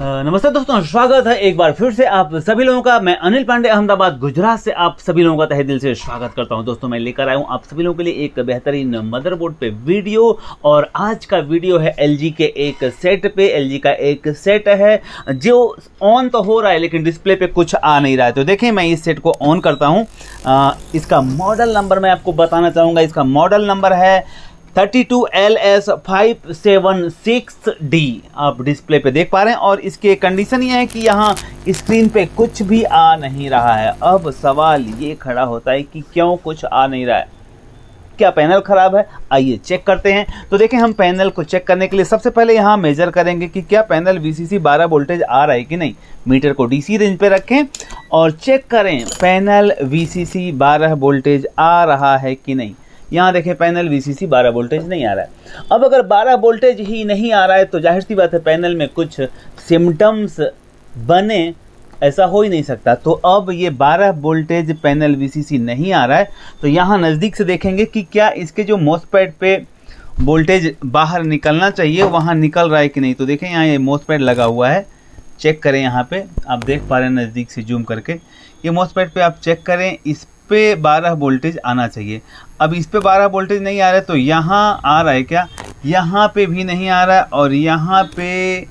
नमस्ते दोस्तों, स्वागत है एक बार फिर से आप सभी लोगों का। मैं अनिल पांडे अहमदाबाद गुजरात से आप सभी लोगों का तहे दिल से स्वागत करता हूं। दोस्तों मैं लेकर आया हूं आप सभी लोगों के लिए एक बेहतरीन मदरबोर्ड पे वीडियो, और आज का वीडियो है एलजी के एक सेट पे। एलजी का एक सेट है जो ऑन तो हो रहा है लेकिन डिस्प्ले पे कुछ आ नहीं रहा है। तो देखें, मैं इस सेट को ऑन करता हूँ। इसका मॉडल नंबर मैं आपको बताना चाहूँगा। इसका मॉडल नंबर है 32LS576D। आप डिस्प्ले पे देख पा रहे हैं, और इसके कंडीशन ये है कि यहाँ स्क्रीन पे कुछ भी आ नहीं रहा है। अब सवाल ये खड़ा होता है कि क्यों कुछ आ नहीं रहा है, क्या पैनल खराब है? आइए चेक करते हैं। तो देखें, हम पैनल को चेक करने के लिए सबसे पहले यहाँ मेजर करेंगे कि क्या पैनल VCC 12 वोल्टेज आ रहा है कि नहीं। मीटर को DC रेंज पे रखें और चेक करें पैनल VCC 12 वोल्टेज आ रहा है कि नहीं। यहाँ देखें, पैनल VCC 12 वोल्टेज नहीं आ रहा है। अब अगर 12 वोल्टेज ही नहीं आ रहा है तो जाहिर सी बात है पैनल में कुछ सिम्टम्स बने, ऐसा हो ही नहीं सकता। तो अब ये 12 वोल्टेज पैनल VCC नहीं आ रहा है, तो यहाँ नज़दीक से देखेंगे कि क्या इसके जो मॉसफेट पे वोल्टेज बाहर निकलना चाहिए वहाँ निकल रहा है कि नहीं। तो देखें, यहाँ ये मॉसफेट लगा हुआ है, चेक करें। यहाँ पे आप देख पा रहे हैं नज़दीक से जूम करके, ये मॉसफेट पे आप चेक करें, इस पे 12 वोल्टेज आना चाहिए। अब इस पे 12 वोल्टेज नहीं आ रहा है, तो यहाँ आ रहा है क्या? यहाँ पे भी नहीं आ रहा है और यहाँ पे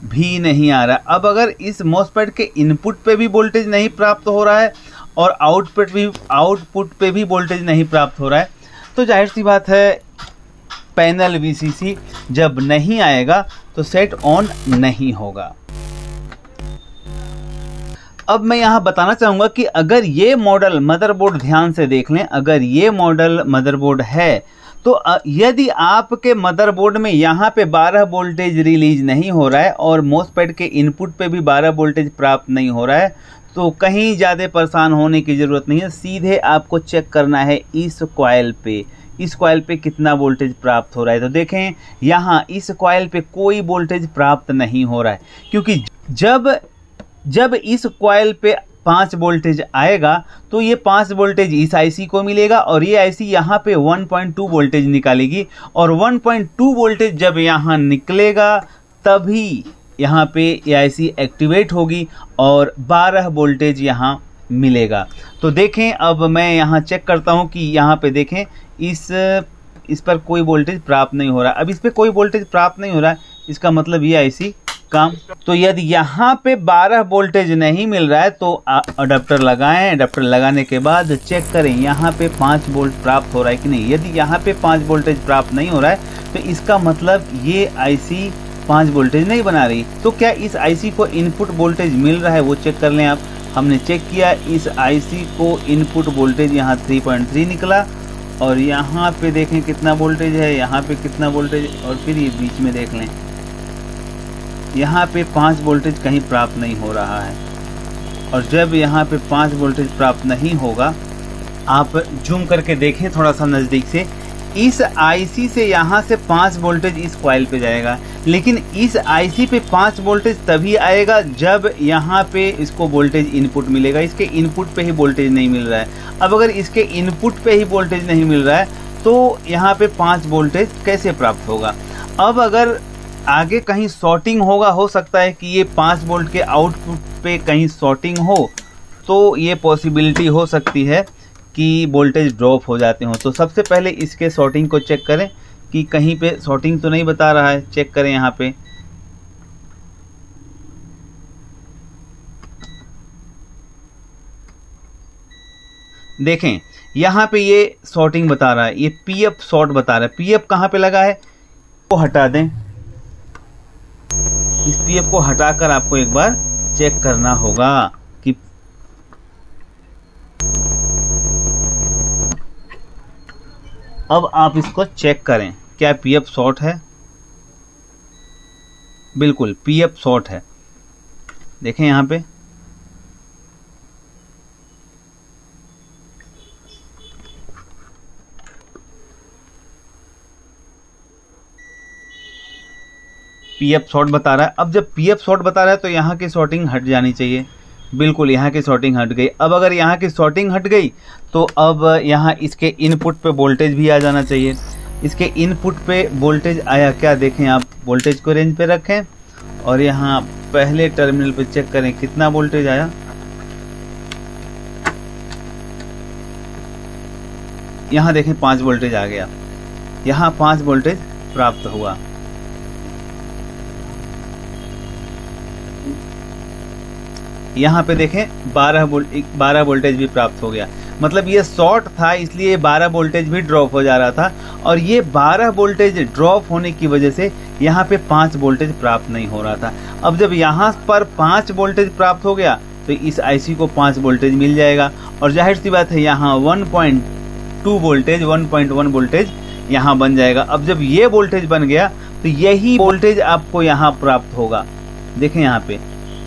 भी नहीं आ रहा है। अब अगर इस मॉसफेट के इनपुट पे भी वोल्टेज नहीं प्राप्त हो रहा है और आउटपुट पे भी वोल्टेज नहीं प्राप्त हो रहा है, तो जाहिर सी बात है पैनल VCC जब नहीं आएगा तो सेट ऑन नहीं होगा। अब मैं यहाँ बताना चाहूँगा कि अगर ये मॉडल मदरबोर्ड ध्यान से देख लें, अगर ये मॉडल मदरबोर्ड है तो यदि आपके मदरबोर्ड में यहाँ पे 12 वोल्टेज रिलीज नहीं हो रहा है और मॉसफेट के इनपुट पे भी 12 वोल्टेज प्राप्त नहीं हो रहा है, तो कहीं ज़्यादा परेशान होने की ज़रूरत नहीं है। सीधे आपको चेक करना है इस कॉइल पे, इस कॉइल पे कितना वोल्टेज प्राप्त हो रहा है। तो देखें, यहाँ इस कॉइल पे कोई वोल्टेज प्राप्त नहीं हो रहा है, क्योंकि जब इस कॉइल पे 5 वोल्टेज आएगा तो ये 5 वोल्टेज इस IC को मिलेगा और ये IC यहाँ पे 1.2 वोल्टेज निकालेगी, और 1.2 वोल्टेज जब यहाँ निकलेगा तभी यहाँ पे ये IC एक्टिवेट होगी और 12 वोल्टेज यहाँ मिलेगा। तो देखें, अब मैं यहाँ चेक करता हूँ कि यहाँ पे देखें, इस पर कोई वोल्टेज प्राप्त नहीं हो रहा। अब इस पर कोई वोल्टेज प्राप्त नहीं हो रहा है, इसका मतलब ये IC काम। तो यदि यहाँ पे 12 वोल्टेज नहीं मिल रहा है तो अडेप्टर लगाएं। अडेप्टर लगाने के बाद चेक करें यहाँ पे 5 वोल्ट प्राप्त हो रहा है कि नहीं। यदि यहाँ पे 5 वोल्टेज प्राप्त नहीं हो रहा है तो इसका मतलब ये IC 5 वोल्टेज नहीं बना रही। तो क्या इस IC को इनपुट वोल्टेज मिल रहा है, वो चेक कर लें आप। हमने चेक किया, इस IC को इनपुट वोल्टेज यहाँ 3.3 निकला, और यहाँ पे देखें कितना वोल्टेज है, यहाँ पे कितना वोल्टेज, और फिर ये बीच में देख लें, यहाँ पे 5 वोल्टेज कहीं प्राप्त नहीं हो रहा है। और जब यहाँ पे 5 वोल्टेज प्राप्त नहीं होगा, आप जूम करके देखें थोड़ा सा नज़दीक से, इस IC से यहाँ से 5 वोल्टेज इस कॉइल पे जाएगा, लेकिन इस IC पे 5 वोल्टेज तभी आएगा जब यहाँ पे इसको वोल्टेज इनपुट मिलेगा। इसके इनपुट पे ही वोल्टेज नहीं मिल रहा है। अब अगर इसके इनपुट पे ही वोल्टेज नहीं मिल रहा है तो यहाँ पे 5 वोल्टेज कैसे प्राप्त होगा। अब अगर आगे कहीं शॉर्टिंग होगा, हो सकता है कि ये 5 वोल्ट के आउटपुट पे कहीं शॉर्टिंग हो, तो ये पॉसिबिलिटी हो सकती है कि वोल्टेज ड्रॉप हो जाते हो। तो सबसे पहले इसके शॉर्टिंग को चेक करें कि कहीं पे शॉर्टिंग तो नहीं बता रहा है। चेक करें यहाँ पे, देखें यहाँ पे ये शॉर्टिंग बता रहा है, ये PF शॉर्ट बता रहा है। PF कहाँ पे लगा है वो हटा दें। इस PF को हटाकर आपको एक बार चेक करना होगा कि अब आप इसको चेक करें, क्या PF शॉर्ट है? बिल्कुल PF शॉर्ट है। देखें यहाँ पे, PF शॉर्ट बता रहा है। अब जब PF शॉर्ट बता रहा है तो यहाँ की शॉर्टिंग हट जानी चाहिए। बिल्कुल यहाँ की शॉर्टिंग हट गई। अब अगर यहाँ की शॉर्टिंग हट गई तो अब यहाँ इसके इनपुट पे वोल्टेज भी आ जाना चाहिए। इसके इनपुट पे वोल्टेज आया क्या, देखें आप, वोल्टेज को रेंज पे रखें और यहाँ पहले टर्मिनल पे चेक करें कितना वोल्टेज आया। यहाँ देखें 5 वोल्टेज आ गया, यहाँ 5 वोल्टेज प्राप्त हुआ। यहाँ पे देखें 12 वोल्टेज भी प्राप्त हो गया। मतलब ये शॉर्ट था, इसलिए 12 वोल्टेज भी ड्रॉप हो जा रहा था, और ये 12 वोल्टेज ड्रॉप होने की वजह से यहाँ पे 5 वोल्टेज प्राप्त नहीं हो रहा था। अब जब यहाँ पर 5 वोल्टेज प्राप्त हो गया तो इस आईसी को 5 वोल्टेज मिल जाएगा, और जाहिर सी बात है यहाँ 1.2 वोल्टेज 1.1 वोल्टेज यहाँ बन जाएगा। अब जब ये वोल्टेज बन गया तो यही वोल्टेज आपको यहाँ प्राप्त होगा। देखें यहाँ पे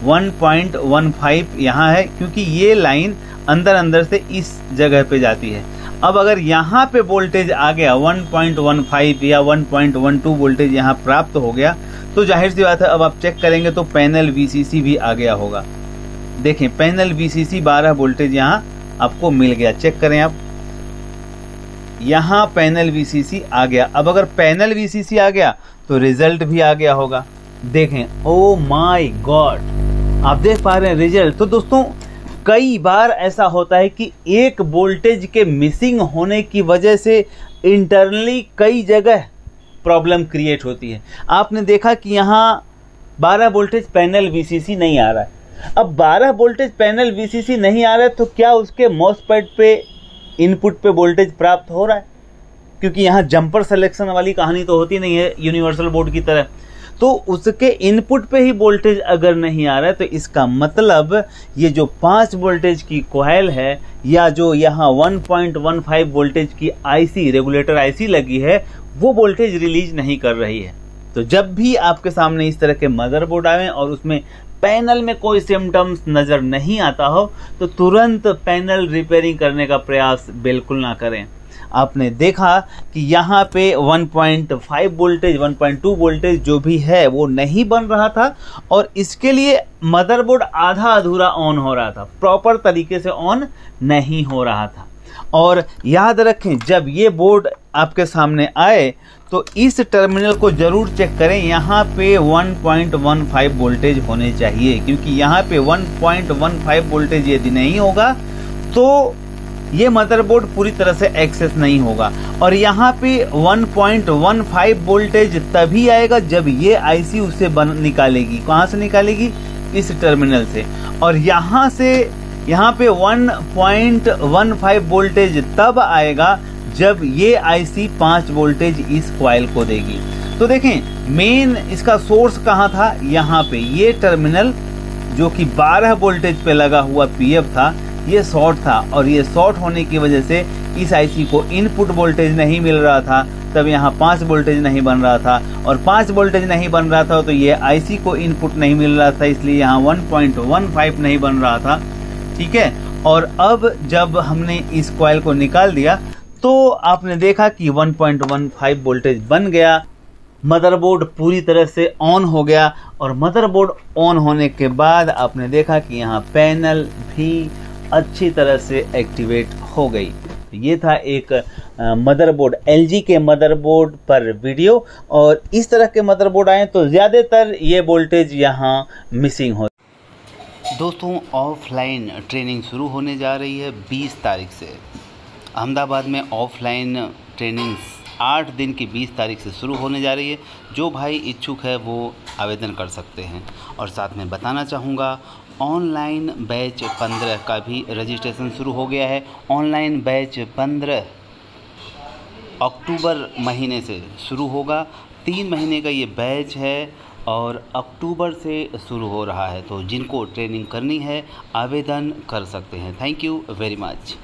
1.15 यहाँ है, क्योंकि ये लाइन अंदर से इस जगह पे जाती है। अब अगर यहाँ पे वोल्टेज आ गया 1.15 या 1.12 वोल्टेज यहाँ प्राप्त हो गया, तो जाहिर सी बात है अब आप चेक करेंगे तो पैनल वीसीसी भी आ गया होगा। देखें पैनल वीसीसी 12 वोल्टेज यहाँ आपको मिल गया। चेक करें आप, यहाँ पैनल वीसीसी आ गया। अब अगर पैनल वीसीसी आ गया तो रिजल्ट भी आ गया होगा। देखें, ओ माय गॉड, आप देख पा रहे हैं रिजल्ट। तो दोस्तों कई बार ऐसा होता है कि एक वोल्टेज के मिसिंग होने की वजह से इंटरनली कई जगह प्रॉब्लम क्रिएट होती है। आपने देखा कि यहाँ 12 वोल्टेज पैनल वीसीसी नहीं आ रहा है। अब 12 वोल्टेज पैनल वीसीसी नहीं आ रहा है तो क्या उसके मॉसफेट पे इनपुट पे वोल्टेज प्राप्त हो रहा है? क्योंकि यहाँ जंपर सिलेक्शन वाली कहानी तो होती नहीं है यूनिवर्सल बोर्ड की तरह। तो उसके इनपुट पे ही वोल्टेज अगर नहीं आ रहा है तो इसका मतलब ये जो 5 वोल्टेज की कॉइल है या जो यहाँ 1.15 वोल्टेज की आईसी रेगुलेटर आईसी लगी है वो वोल्टेज रिलीज नहीं कर रही है। तो जब भी आपके सामने इस तरह के मदरबोर्ड आए और उसमें पैनल में कोई सिम्टम्स नजर नहीं आता हो तो तुरंत पैनल रिपेयरिंग करने का प्रयास बिल्कुल ना करें। आपने देखा कि यहाँ पे 1.5 वोल्टेज 1.2 वोल्टेज जो भी है वो नहीं बन रहा था, और इसके लिए मदरबोर्ड आधा अधूरा ऑन हो रहा था, प्रॉपर तरीके से ऑन नहीं हो रहा था। और याद रखें जब ये बोर्ड आपके सामने आए तो इस टर्मिनल को जरूर चेक करें, यहाँ पे 1.15 वोल्टेज होने चाहिए, क्योंकि यहाँ पे 1.15 वोल्टेज यदि नहीं होगा तो ये मदरबोर्ड पूरी तरह से एक्सेस नहीं होगा। और यहाँ पे 1.15 वोल्टेज तभी आएगा जब ये आईसी उसे निकालेगी। कहाँ से निकालेगी? इस टर्मिनल से। और यहाँ से यहाँ पे 1.15 वोल्टेज तब आएगा जब ये आईसी 5 वोल्टेज इस कॉइल को देगी। तो देखें मेन इसका सोर्स कहाँ था? यहाँ पे ये टर्मिनल जो कि 12 वोल्टेज पे लगा हुआ पीएफ था ये शॉर्ट था, और ये शॉर्ट होने की वजह से इस आईसी को इनपुट वोल्टेज नहीं मिल रहा था, तब यहाँ 5 वोल्टेज नहीं बन रहा था, और 5 वोल्टेज नहीं बन रहा था तो ये आईसी को इनपुट नहीं मिल रहा था, इसलिए यहाँ 1.15 नहीं बन रहा था। ठीक है, और अब जब हमने इस कॉइल को निकाल दिया तो आपने देखा कि 1.15 वोल्टेज बन गया, मदरबोर्ड पूरी तरह से ऑन हो गया, और मदरबोर्ड ऑन होने के बाद आपने देखा कि यहाँ पैनल भी अच्छी तरह से एक्टिवेट हो गई। ये था एक मदरबोर्ड एलजी के मदरबोर्ड पर वीडियो, और इस तरह के मदरबोर्ड आए तो ज़्यादातर ये वोल्टेज यहाँ मिसिंग हो। दोस्तों ऑफलाइन ट्रेनिंग शुरू होने जा रही है 20 तारीख से। अहमदाबाद में ऑफलाइन ट्रेनिंग 8 दिन की 20 तारीख से शुरू होने जा रही है। जो भाई इच्छुक है वो आवेदन कर सकते हैं। और साथ में बताना चाहूँगा ऑनलाइन बैच 15 का भी रजिस्ट्रेशन शुरू हो गया है। ऑनलाइन बैच 15 अक्टूबर महीने से शुरू होगा। 3 महीने का ये बैच है और अक्टूबर से शुरू हो रहा है। तो जिनको ट्रेनिंग करनी है आवेदन कर सकते हैं। Thank you very much.